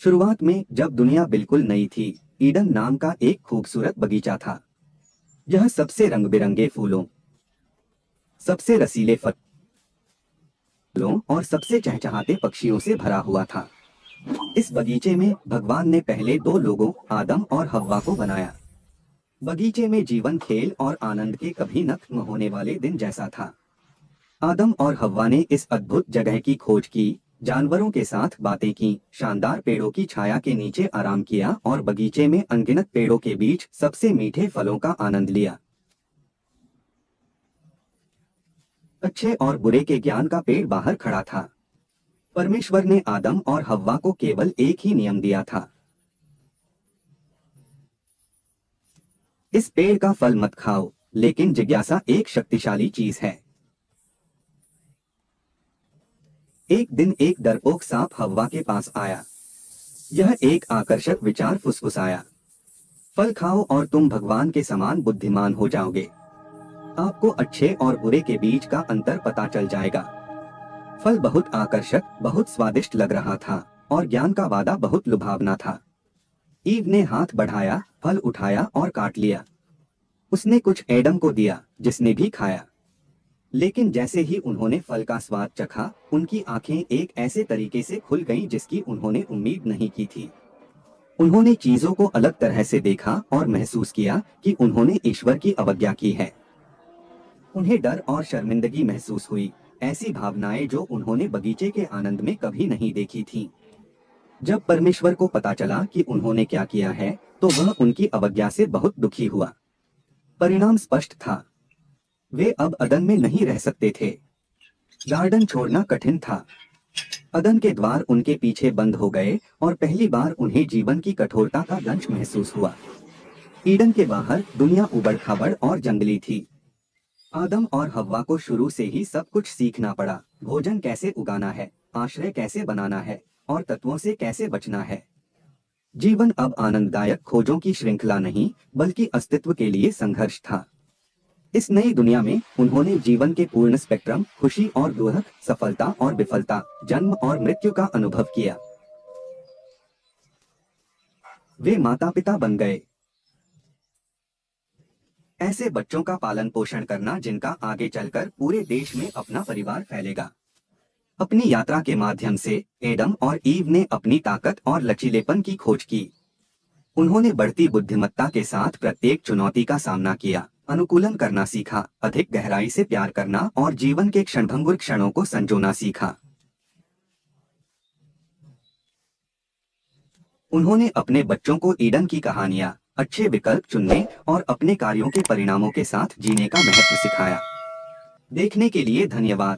शुरुआत में जब दुनिया बिल्कुल नई थी, ईडन नाम का एक खूबसूरत बगीचा था। यह सबसे रंग बिरंगे फूलों, सबसे रसीले फलों और सबसे चहचहाते पक्षियों से भरा हुआ था। इस बगीचे में भगवान ने पहले दो लोगों, आदम और हव्वा को बनाया। बगीचे में जीवन, खेल और आनंद के कभी न खत्म होने वाले दिन जैसा था। आदम और हव्वा ने इस अद्भुत जगह की खोज की, जानवरों के साथ बातें की, शानदार पेड़ों की छाया के नीचे आराम किया और बगीचे में अनगिनत पेड़ों के बीच सबसे मीठे फलों का आनंद लिया। अच्छे और बुरे के ज्ञान का पेड़ बाहर खड़ा था। परमेश्वर ने आदम और हव्वा को केवल एक ही नियम दिया था, इस पेड़ का फल मत खाओ। लेकिन जिज्ञासा एक शक्तिशाली चीज है। एक दिन एक डरपोक सांप हव्वा के पास आया। यह एक आकर्षक विचार फुसफुसाया, फल खाओ और तुम भगवान के समान बुद्धिमान हो जाओगे। आपको अच्छे और बुरे के बीच का अंतर पता चल जाएगा। फल बहुत आकर्षक, बहुत स्वादिष्ट लग रहा था और ज्ञान का वादा बहुत लुभावना था। ईव ने हाथ बढ़ाया, फल उठाया और काट लिया। उसने कुछ एडम को दिया, जिसने भी खाया। लेकिन जैसे ही उन्होंने फल का स्वाद चखा, उनकी आंखें एक ऐसे तरीके से खुल गईं जिसकी उन्होंने उम्मीद नहीं की थी। उन्होंने चीजों को अलग तरह से देखा और महसूस किया कि उन्होंने ईश्वर की अवज्ञा की है। उन्हें डर और शर्मिंदगी महसूस हुई, ऐसी भावनाएं जो उन्होंने बगीचे के आनंद में कभी नहीं देखी थीं। जब परमेश्वर को पता चला कि उन्होंने क्या किया है, तो वह उनकी अवज्ञा से बहुत दुखी हुआ। परिणाम स्पष्ट था, वे अब अदन में नहीं रह सकते थे। गार्डन छोड़ना कठिन था। अदन के द्वार उनके पीछे बंद हो गए और पहली बार उन्हें जीवन की कठोरता का दंश महसूस हुआ। ईडन के बाहर दुनिया उबड़-खाबड़ और जंगली थी। आदम और हव्वा को शुरू से ही सब कुछ सीखना पड़ा, भोजन कैसे उगाना है, आश्रय कैसे बनाना है और तत्वों से कैसे बचना है। जीवन अब आनंददायक खोजों की श्रृंखला नहीं, बल्कि अस्तित्व के लिए संघर्ष था। इस नई दुनिया में उन्होंने जीवन के पूर्ण स्पेक्ट्रम, खुशी और दुख, सफलता और विफलता, जन्म और मृत्यु का अनुभव किया। वे माता पिता बन गए, ऐसे बच्चों का पालन पोषण करना जिनका आगे चलकर पूरे देश में अपना परिवार फैलेगा। अपनी यात्रा के माध्यम से एडम और ईव ने अपनी ताकत और लचीलेपन की खोज की। उन्होंने बढ़ती बुद्धिमत्ता के साथ प्रत्येक चुनौती का सामना किया, अनुकूलन करना सीखा, अधिक गहराई से प्यार करना और जीवन के क्षणभंगुर क्षणों को संजोना सीखा। उन्होंने अपने बच्चों को ईडन की कहानियां, अच्छे विकल्प चुनने और अपने कार्यों के परिणामों के साथ जीने का महत्व सिखाया। देखने के लिए धन्यवाद।